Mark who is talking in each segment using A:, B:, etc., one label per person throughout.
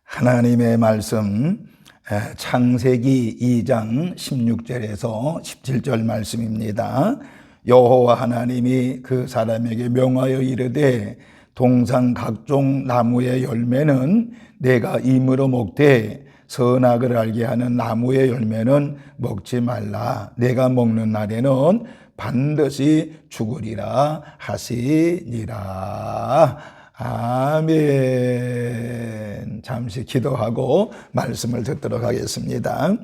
A: 하나님의 말씀 창세기 2장 16절에서 17절 말씀입니다. 여호와 하나님이 그 사람에게 명하여 이르되 동산 각종 나무의 열매는 내가 임으로 먹되 선악을 알게 하는 나무의 열매는 먹지 말라. 내가 먹는 날에는 반드시 죽으리라 하시니라. 아멘. 잠시 기도하고 말씀을 듣도록 하겠습니다.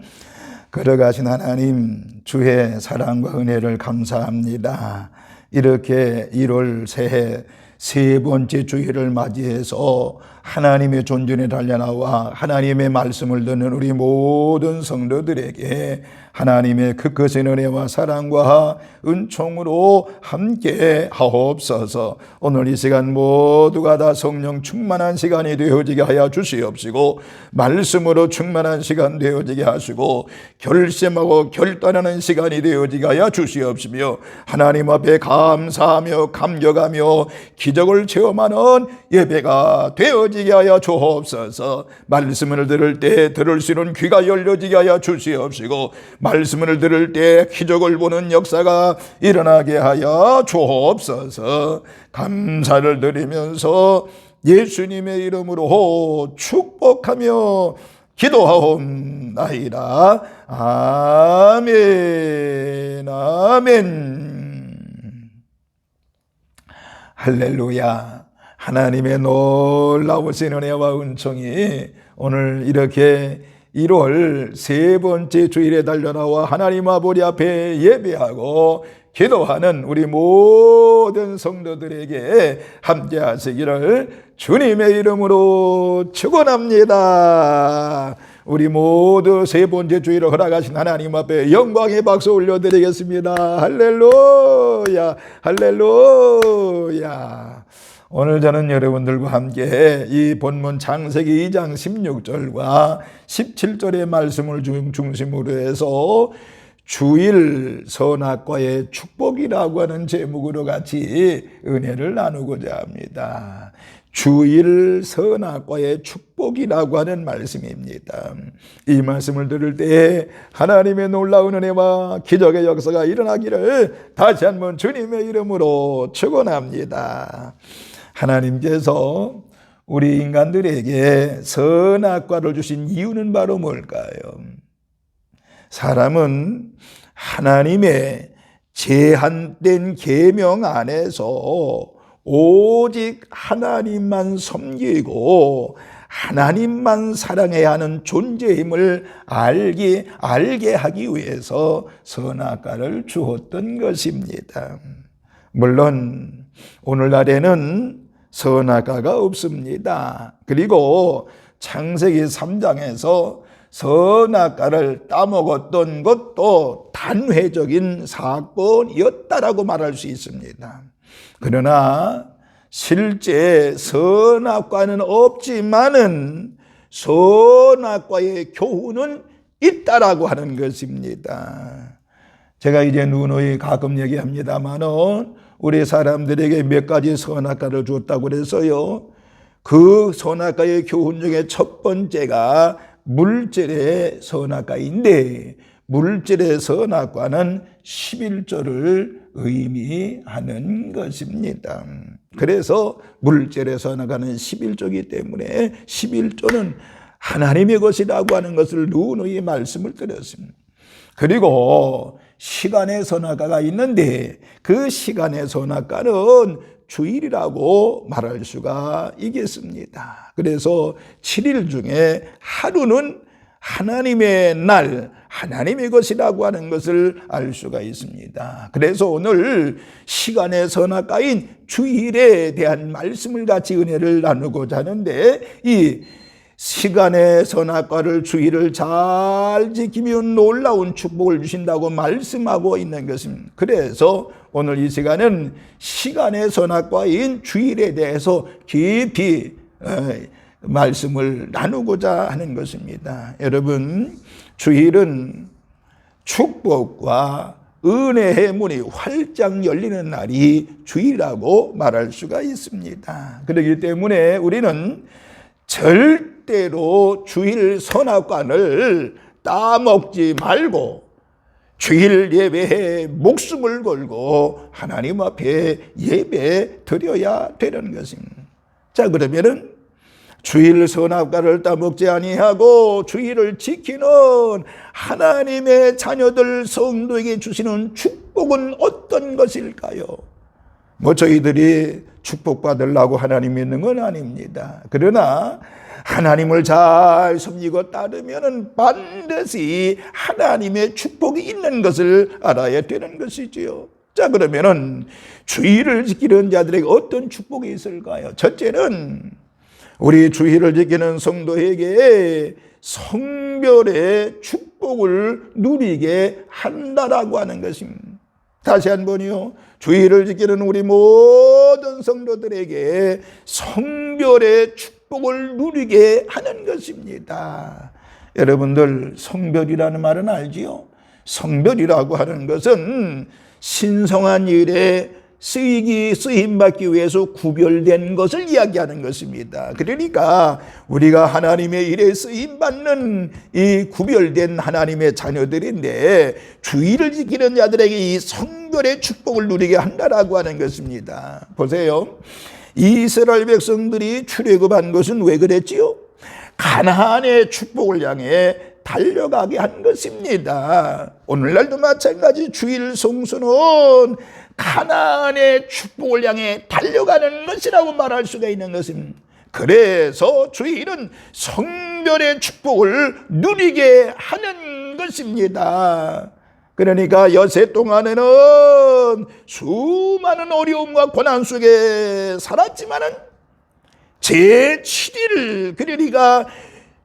A: 걸어가신 하나님, 주의 사랑과 은혜를 감사합니다. 이렇게 1월 새해 세 번째 주일을 맞이해서 하나님의 존전에 달려나와 하나님의 말씀을 듣는 우리 모든 성도들에게 하나님의 그 크신 은혜와 사랑과 은총으로 함께 하옵소서. 오늘 이 시간 모두가 다 성령 충만한 시간이 되어지게 하여 주시옵시고, 말씀으로 충만한 시간 되어지게 하시고, 결심하고 결단하는 시간이 되어지게 하여 주시옵시며, 하나님 앞에 감사하며 감격하며 기적을 체험하는 예배가 되어지게 하여 주옵소서. 말씀을 들을 때 들을 수 있는 귀가 열려지게 하여 주시옵시고, 말씀을 들을 때 기적을 보는 역사가 일어나게 하여 주옵소서. 감사를 드리면서 예수님의 이름으로 축복하며 기도하옵나이다. 아멘. 아멘. 할렐루야. 하나님의 놀라우신 은혜와 은총이 오늘 이렇게 1월 세 번째 주일에 달려나와 하나님 아버지 앞에 예배하고 기도하는 우리 모든 성도들에게 함께 하시기를 주님의 이름으로 축원합니다. 우리 모두 세 번째 주일을 허락하신 하나님 앞에 영광의 박수 올려드리겠습니다. 할렐루야, 할렐루야. 오늘 저는 여러분들과 함께 이 본문 창세기 2장 16절과 17절의 말씀을 중심으로 해서 주일 선악과의 축복이라고 하는 제목으로 같이 은혜를 나누고자 합니다. 주일 선악과의 축복이라고 하는 말씀입니다. 이 말씀을 들을 때 하나님의 놀라운 은혜와 기적의 역사가 일어나기를 다시 한번 주님의 이름으로 축원합니다. 하나님께서 우리 인간들에게 선악과를 주신 이유는 바로 뭘까요? 사람은 하나님의 제한된 계명 안에서 오직 하나님만 섬기고 하나님만 사랑해야 하는 존재임을 알게 하기 위해서 선악과를 주었던 것입니다. 물론 오늘날에는 선악과가 없습니다. 그리고 창세기 3장에서 선악과를 따먹었던 것도 단회적인 사건이었다라고 말할 수 있습니다. 그러나 실제 선악과는 없지만은 선악과의 교훈은 있다라고 하는 것입니다. 제가 이제 누누이 가끔 얘기합니다만은 우리 사람들에게 몇 가지 선악과를 줬다고 그래서요. 그 선악과의 교훈 중에 첫 번째가 물질의 선악과인데, 물질의 선악과는 11조를 의미하는 것입니다. 그래서 물질의 선악과는 11조이기 때문에 11조는 하나님의 것이라고 하는 것을 누누이 말씀을 드렸습니다. 그리고 시간의 선악과가 있는데 그 시간의 선악과는 주일이라고 말할 수가 있겠습니다. 그래서 7일 중에 하루는 하나님의 날, 하나님의 것이라고 하는 것을 알 수가 있습니다. 그래서 오늘 시간의 선악과인 주일에 대한 말씀을 같이 은혜를 나누고자 하는데, 이 시간의 선악과를 주일을 잘 지키면 놀라운 축복을 주신다고 말씀하고 있는 것입니다. 그래서 오늘 이 시간은 시간의 선악과인 주일에 대해서 깊이 말씀을 나누고자 하는 것입니다. 여러분, 주일은 축복과 은혜의 문이 활짝 열리는 날이 주일이라고 말할 수가 있습니다. 그렇기 때문에 우리는 절대로 주일 선악관을 따먹지 말고 주일 예배에 목숨을 걸고 하나님 앞에 예배 드려야 되는 것입니다. 자, 그러면은 주일 선악과를 따먹지 아니하고 주일을 지키는 하나님의 자녀들 성도에게 주시는 축복은 어떤 것일까요? 뭐 저희들이 축복받으려고 하나님 믿는 건 아닙니다. 그러나 하나님을 잘 섬기고 따르면 반드시 하나님의 축복이 있는 것을 알아야 되는 것이지요. 자, 그러면은 주일을 지키는 자들에게 어떤 축복이 있을까요? 첫째는 우리 주일을 지키는 성도에게 성별의 축복을 누리게 한다라고 하는 것입니다. 다시 한번요. 주일을 지키는 우리 모든 성도들에게 성별의 축복을 누리게 하는 것입니다. 여러분들 성별이라는 말은 알지요? 성별이라고 하는 것은 신성한 일에 쓰임받기 위해서 구별된 것을 이야기하는 것입니다. 그러니까 우리가 하나님의 일에 쓰임받는 이 구별된 하나님의 자녀들인데 주일을 지키는 자들에게 이 성별의 축복을 누리게 한다라고 하는 것입니다. 보세요. 이스라엘 백성들이 출애굽한 것은 왜 그랬지요? 가나안의 축복을 향해 달려가게 한 것입니다. 오늘날도 마찬가지 주일 성수는 가나안의 축복을 향해 달려가는 것이라고 말할 수가 있는 것입니다. 그래서 주일은 성별의 축복을 누리게 하는 것입니다. 그러니까 여세 동안에는 수많은 어려움과 고난 속에 살았지만은 제7일, 그러니까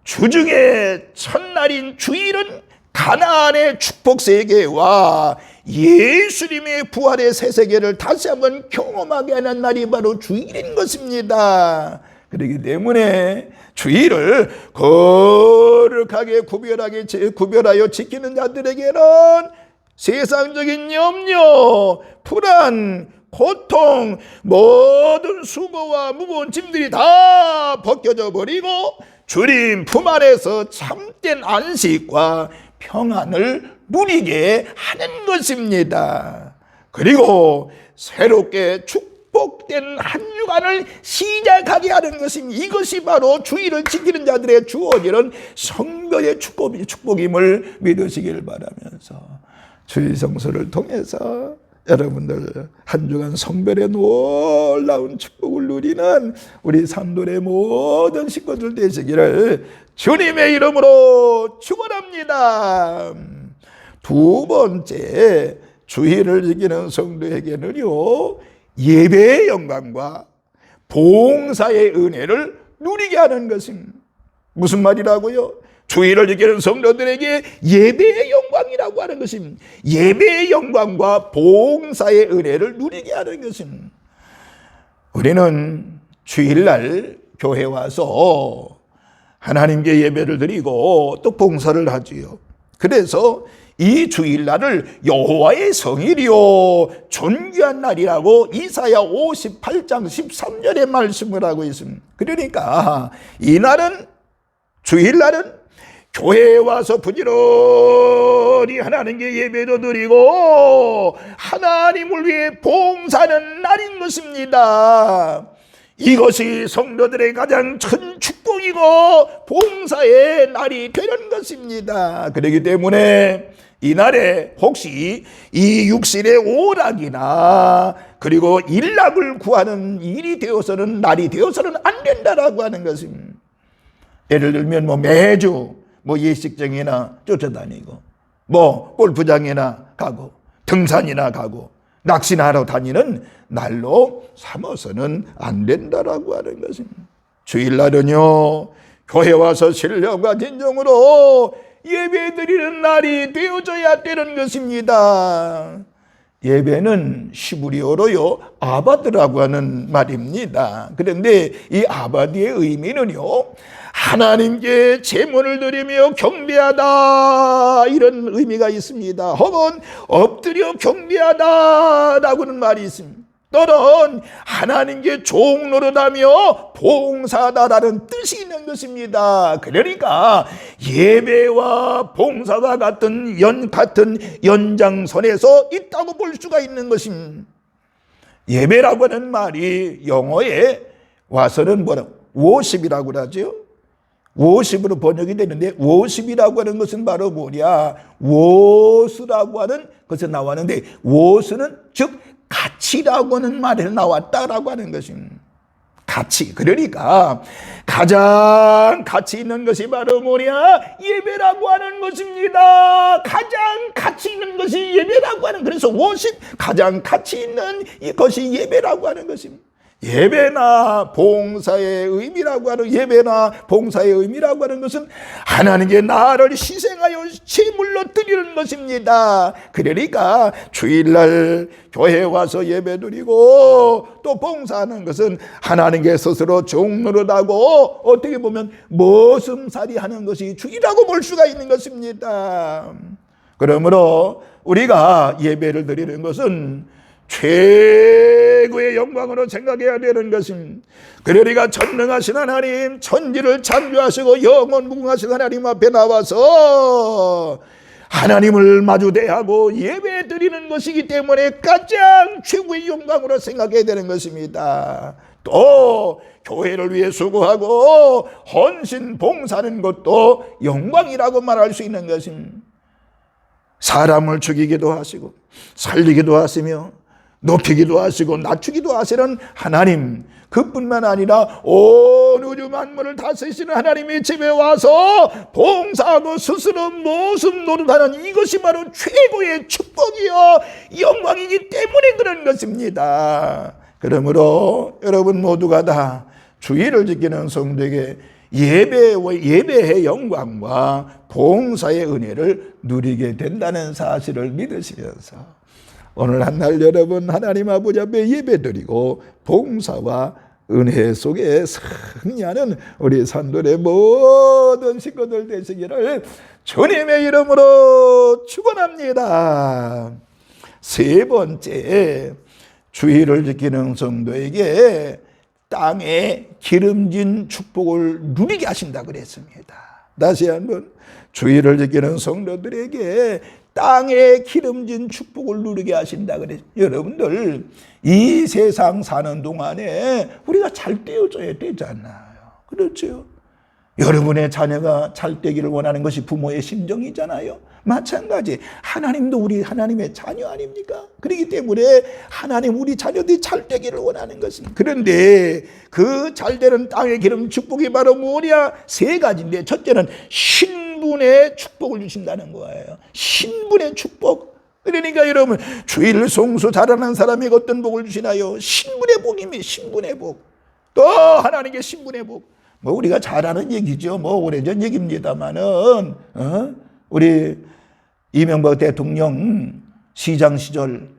A: 주중에 첫날인 주일은 가나안의 축복 세계와 예수님의 부활의 새 세계를 다시 한번 경험하게 하는 날이 바로 주일인 것입니다. 그렇기 때문에 주일을 거룩하게 구별하여 지키는 자들에게는 세상적인 염려, 불안, 고통, 모든 수고와 무거운 짐들이 다 벗겨져 버리고 주님 품 안에서 참된 안식과 평안을 누리게 하는 것입니다. 그리고 새롭게 축복된 한 주간을 시작하게 하는 것입니다. 이것이 바로 주일을 지키는 자들의 주어지는 성별의 축복임을 믿으시길 바라면서 주일 성수를 통해서 여러분들 한 주간 성별의 놀라운 축복을 누리는 우리 산돌의 모든 식구들 되시기를 주님의 이름으로 축원합니다. 두 번째, 주일을 지키는 성도에게는요, 예배의 영광과 봉사의 은혜를 누리게 하는 것입니다. 무슨 말이라고요? 주일을 지키는 성도들에게 예배의 영광이라고 하는 것입니다. 예배의 영광과 봉사의 은혜를 누리게 하는 것입니다. 우리는 주일날 교회 와서 하나님께 예배를 드리고 또 봉사를 하지요. 그래서 이 주일날을 여호와의 성일이요 존귀한 날이라고 이사야 58장 13절에 말씀을 하고 있습니다. 그러니까 이 날은, 주일날은 교회에 와서 부지런히 하나님께 예배도 드리고 하나님을 위해 봉사하는 날인 것입니다. 이것이 성도들의 가장 큰 축복이고 봉사의 날이 되는 것입니다. 그렇기 때문에 이 날에 혹시 이 육신의 오락이나 그리고 일락을 구하는 일이 되어서는, 날이 되어서는 안 된다라고 하는 것입니다. 예를 들면 매주 예식장이나 쫓아다니고 골프장이나 가고 등산이나 가고 낚시나 하러 다니는 날로 삼아서는 안 된다라고 하는 것입니다. 주일날은요, 교회 와서 신령과 진정으로 예배드리는 날이 되어져야 되는 것입니다. 예배는 시브리어로요 아바드라고 하는 말입니다. 그런데 이 아바드의 의미는요 하나님께 제물을 드리며 경배하다 이런 의미가 있습니다. 혹은 엎드려 경배하다라고는 말이 있습니다. 또는 하나님께 종노릇하며 봉사하다라는 뜻이 있는 것입니다. 그러니까 예배와 봉사가 같은 연장선에서 있다고 볼 수가 있는 것입니다. 예배라고 하는 말이 영어에 와서는 worship이라고 하죠. worship으로 번역이 되는데 worship이라고 하는 것은 바로 뭐냐, worth라고 하는 것에서 나왔는데 worth는 즉 가치라고 하는 말에서 나왔다라고 하는 것입니다. 가치. 그러니까 가장 가치 있는 것이 바로 뭐냐? 예배라고 하는 것입니다. 가장 가치 있는 것이 예배라고 하는, 그래서 worship, 가장 가치 있는 것이 예배라고 하는 것입니다. 예배나 봉사의 의미라고 하는, 예배나 봉사의 의미라고 하는 것은 하나님께 나를 희생하여 제물로 드리는 것입니다. 그러니까 주일날 교회에 와서 예배드리고 또 봉사하는 것은 하나님께 스스로 종노릇하고 어떻게 보면 머슴살이 하는 것이 주일이라고 볼 수가 있는 것입니다. 그러므로 우리가 예배를 드리는 것은 최고의 영광으로 생각해야 되는 것입니다. 그러니까 전능하신 하나님, 천지를 창조하시고 영원 무궁하신 하나님 앞에 나와서 하나님을 마주 대하고 예배 드리는 것이기 때문에 가장 최고의 영광으로 생각해야 되는 것입니다. 또 교회를 위해 수고하고 헌신 봉사하는 것도 영광이라고 말할 수 있는 것입니다. 사람을 죽이기도 하시고 살리기도 하시며 높이기도 하시고 낮추기도 하시는 하나님, 그뿐만 아니라 온 우주 만물을 다스리시는 하나님의 집에 와서 봉사하고 스스로 모습 노릇하는 이것이 바로 최고의 축복이요 영광이기 때문에 그런 것입니다. 그러므로 여러분 모두가 다 주일을 지키는 성도에게 예배의 영광과 봉사의 은혜를 누리게 된다는 사실을 믿으시면서 오늘 한날 여러분 하나님 아버지 앞에 예배드리고 봉사와 은혜 속에 승리하는 우리 산돌의 모든 식구들 되시기를 주님의 이름으로 축원합니다. 세 번째, 주일을 지키는 성도에게 땅에 기름진 축복을 누리게 하신다 그랬습니다. 다시 한번, 주일을 지키는 성도들에게 땅에 기름진 축복을 누리게 하신다 그랬어요. 여러분들 이 세상 사는 동안에 우리가 잘 되어줘야 되잖아요. 그렇죠? 여러분의 자녀가 잘 되기를 원하는 것이 부모의 심정이잖아요. 마찬가지 하나님도 우리 하나님의 자녀 아닙니까? 그렇기 때문에 하나님 우리 자녀들이 잘 되기를 원하는 것입니다. 그런데 그 잘되는 땅의 기름 축복이 바로 뭐냐? 세 가지인데, 첫째는 신분의 축복을 주신다는 거예요. 신분의 축복. 그러니까 여러분 주일 성수 잘하는 사람에게 어떤 복을 주시나요? 신분의 복입니다. 신분의 복. 또 하나님께 신분의 복. 뭐 우리가 잘 아는 얘기죠. 뭐 오래전 얘기입니다만은 우리 이명박 대통령 시장 시절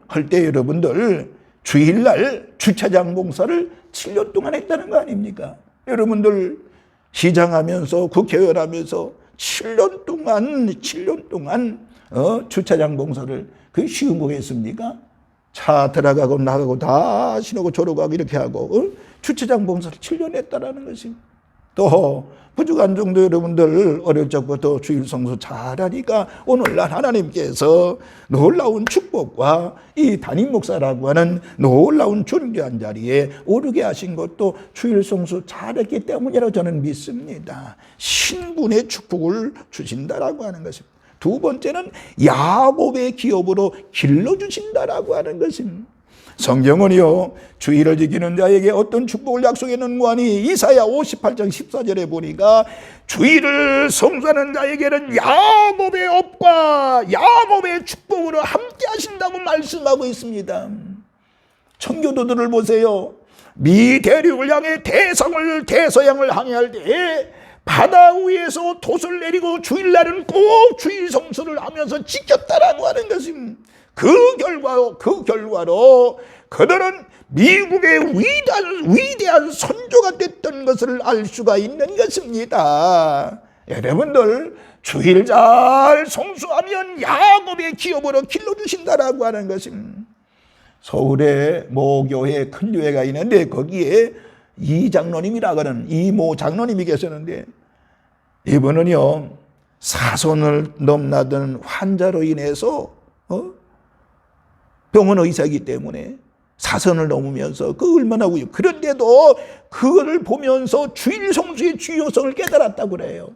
A: 할 때 여러분들 주일날 주차장 봉사를 7년 동안 했다는 거 아닙니까? 여러분들 시장하면서 국회의원 하면서 7년 동안 주차장 봉사를, 그게 쉬운 거겠습니까? 차 들어가고 나가고 다 신호고 졸어가고 이렇게 하고 주차장 봉사를 7년 했다라는 것입니다. 또 부족한 정도 여러분들 어릴 적부터 주일 성수 잘하니까 오늘날 하나님께서 놀라운 축복과 이 담임 목사라고 하는 놀라운 존귀한 자리에 오르게 하신 것도 주일 성수 잘했기 때문이라고 저는 믿습니다. 신분의 축복을 주신다라고 하는 것입니다. 두 번째는 야곱의 기업으로 길러주신다라고 하는 것입니다. 성경은요 주일을 지키는 자에게 어떤 축복을 약속했는가 하니 이사야 58장 14절에 보니까 주일을 성수하는 자에게는 야곱의 업과 야곱의 축복으로 함께 하신다고 말씀하고 있습니다. 청교도들을 보세요. 미 대륙을 향해 대서양을 항해할 때 바다 위에서 돛을 내리고 주일날은 꼭 주일 성수를 하면서 지켰다라고 하는 것입니다. 그 결과로 그들은 미국의 위대한 선조가 됐던 것을 알 수가 있는 것입니다. 여러분들, 주일 잘 성수하면 야곱의 기업으로 길러주신다라고 하는 것입니다. 서울에 모교회 큰 교회가 있는데 거기에 이 장로님이라고 하는 이모 장로님이 계셨는데, 이분은요 사선을 넘나든 환자로 인해서 병원 의사이기 때문에 사선을 넘으면서 그 얼마나 우유, 그런데도 그거를 보면서 주일 성수의 중요성을 깨달았다고 그래요.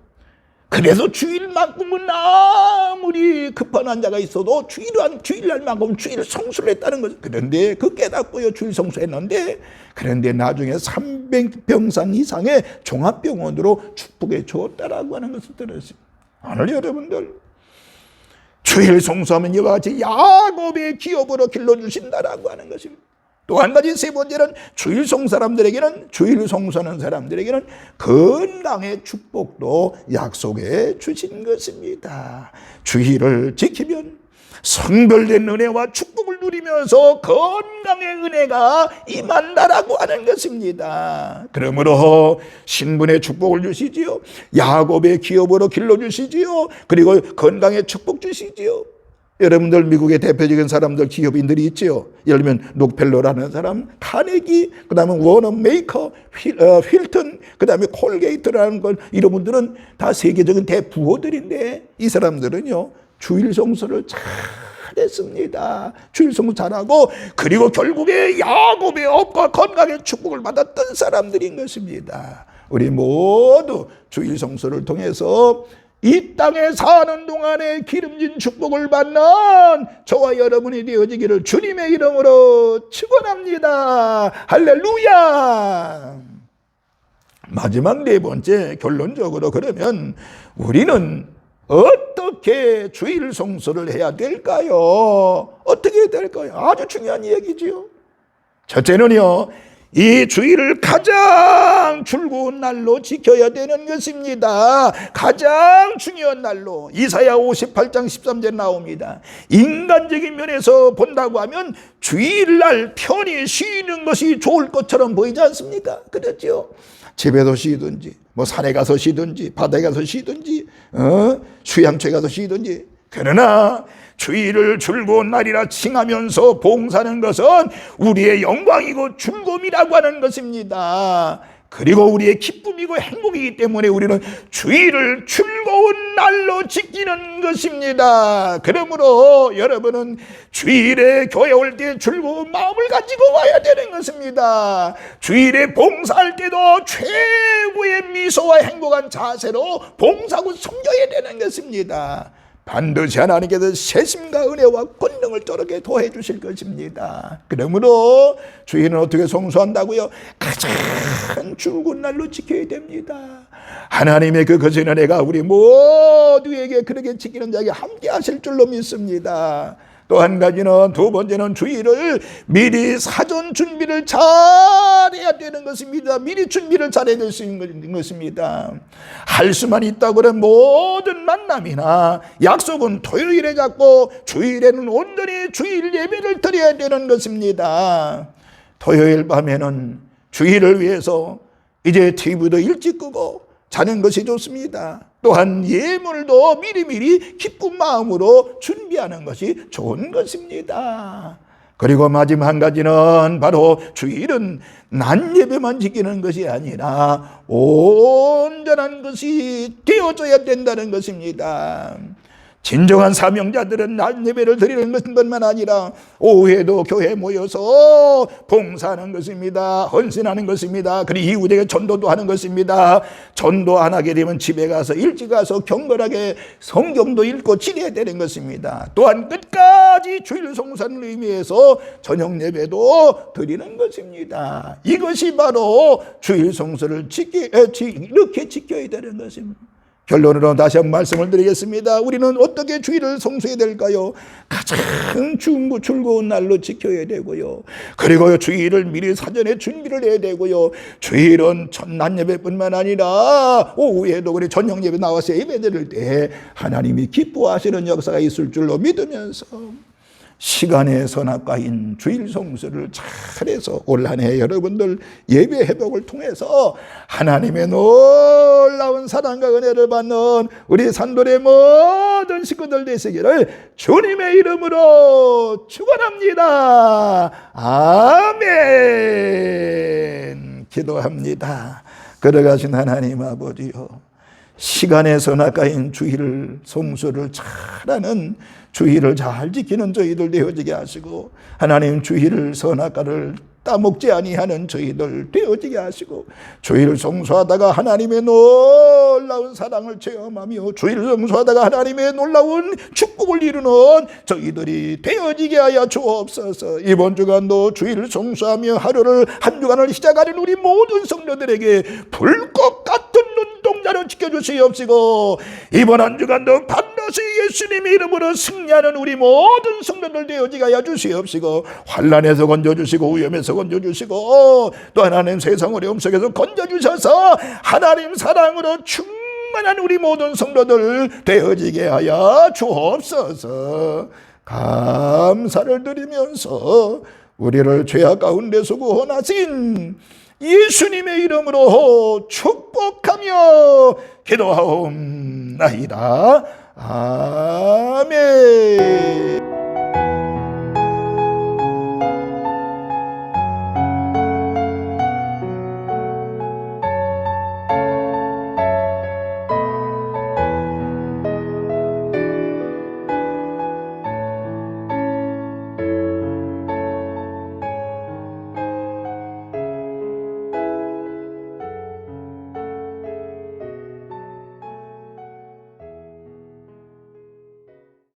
A: 그래서 주일만큼은 아무리 급한 환자가 있어도 주일날만큼 주일 성수를 했다는 거죠. 그런데 그 깨닫고요 주일 성수했는데, 그런데 나중에 300병상 이상의 종합병원으로 축복해 주었다라고 하는 것을 들었습니다. 오늘 여러분들, 주일 성수하면 이와 같이 야곱의 기업으로 길러주신다라고 하는 것입니다. 또 한 가지, 세 번째는 주일 성수하는 사람들에게는 건강의 축복도 약속해 주신 것입니다. 주일을 지키면 성별된 은혜와 축복을 누리면서 건강의 은혜가 임한다라고 하는 것입니다. 그러므로 신분의 축복을 주시지요, 야곱의 기업으로 길러주시지요, 그리고 건강의 축복 주시지요. 여러분들, 미국의 대표적인 사람들, 기업인들이 있죠. 예를 들면 록펠러라는 사람, 카네기, 그 다음에 워너메이커, 힐튼, 그 다음에 콜게이트라는 걸, 이런 분들은 다 세계적인 대부호들인데, 이 사람들은요 주일 성수를 잘했습니다. 주일 성수 잘하고, 그리고 결국에 야곱의 업과 건강의 축복을 받았던 사람들인 것입니다. 우리 모두 주일 성수를 통해서 이 땅에 사는 동안에 기름진 축복을 받는 저와 여러분이 되어지기를 주님의 이름으로 축원합니다. 할렐루야. 마지막 네 번째, 결론적으로 그러면 우리는 어떻게 주일 성수를 해야 될까요? 어떻게 해야 될까요? 아주 중요한 얘기지요. 첫째는요, 이 주일을 가장 즐거운 날로 지켜야 되는 것입니다. 가장 중요한 날로. 이사야 58장 13절 나옵니다. 인간적인 면에서 본다고 하면 주일날 편히 쉬는 것이 좋을 것처럼 보이지 않습니까? 그렇죠? 집에서 쉬든지, 산에 가서 쉬든지, 바다에 가서 쉬든지, 휴양처에 가서 쉬든지. 그러나 주일을 즐거운 날이라 칭하면서 봉사하는 것은 우리의 영광이고 즐거움이라고 하는 것입니다. 그리고 우리의 기쁨이고 행복이기 때문에 우리는 주일을 즐거운 날로 지키는 것입니다. 그러므로 여러분은 주일에 교회 올 때 즐거운 마음을 가지고 와야 되는 것입니다. 주일에 봉사할 때도 최고의 미소와 행복한 자세로 봉사하고 섬겨야 되는 것입니다. 반드시 하나님께서 세심과 은혜와 권능을 저렇게 더해 주실 것입니다. 그러므로 주일은 어떻게 성수한다고요? 가장 즐거운 날로 지켜야 됩니다. 하나님의 그 거룩한 은혜가 우리 모두에게 그렇게 지키는 자에게 함께 하실 줄로 믿습니다. 또 한 가지는, 두 번째는 주일을 미리 사전 준비를 잘해야 되는 것입니다. 미리 준비를 잘해야 될 수 있는 것입니다. 할 수만 있다고 그러면 모든 만남이나 약속은 토요일에 잡고 주일에는 온전히 주일 예배를 드려야 되는 것입니다. 토요일 밤에는 주일을 위해서 이제 TV도 일찍 끄고 자는 것이 좋습니다. 또한 예물도 미리미리 기쁜 마음으로 준비하는 것이 좋은 것입니다. 그리고 마지막 한 가지는 바로 주일은 낮 예배만 지키는 것이 아니라 온전한 것이 되어져야 된다는 것입니다. 진정한 사명자들은 낮 예배를 드리는 것뿐만 아니라 오후에도 교회에 모여서 봉사하는 것입니다. 헌신하는 것입니다. 그리고 이웃에게 전도도 하는 것입니다. 전도 안 하게 되면 집에 가서 일찍 가서 경건하게 성경도 읽고 지내야 되는 것입니다. 또한 끝까지 주일 성수하는 의미에서 저녁 예배도 드리는 것입니다. 이것이 바로 주일 성수를 이렇게 지켜야 되는 것입니다. 결론으로 다시 한번 말씀을 드리겠습니다. 우리는 어떻게 주일을 성수해야 될까요? 가장 즐거운 날로 지켜야 되고요. 그리고 주일을 미리 사전에 준비를 해야 되고요. 주일은 첫낮 예배뿐만 아니라 오후에도 우리 저녁 예배 나와서 예배 드릴 때 하나님이 기뻐하시는 역사가 있을 줄로 믿으면서 시간의 선악과인 주일 성수를 잘해서 올 한 해 여러분들 예배 회복을 통해서 하나님의 놀라운 사랑과 은혜를 받는 우리 산돌의 모든 식구들 되시기를 주님의 이름으로 축원합니다. 아멘. 기도합니다. 걸어가신 하나님 아버지요, 시간의 선악과인 주일 성수를 잘하는, 주일을 잘 지키는 저희들 되어지게 하시고, 하나님 주일을 선악과를 따먹지 아니하는 저희들 되어지게 하시고, 주일을 성수하다가 하나님의 놀라운 사랑을 체험하며 주일을 성수하다가 하나님의 놀라운 축복을 이루는 저희들이 되어지게 하여 주옵소서. 이번 주간도 주일을 성수하며 하루를, 한 주간을 시작하는 우리 모든 성도들에게 불꽃 같은 눈동자를 지켜주시옵시고, 이번 한 주간도 반드시 예수님의 이름으로 승리하는 우리 모든 성도들 되어지게 하여 주시옵시고, 환난에서 건져주시고 위험에서 건져주시고, 또 하나님 세상 어려움 속에서 건져주셔서 하나님 사랑으로 충만한 우리 모든 성도들 되어지게 하여 주옵소서. 감사를 드리면서 우리를 죄악 가운데서 구원하신 예수님의 이름으로 축복하며 기도하옵나이다. 아멘.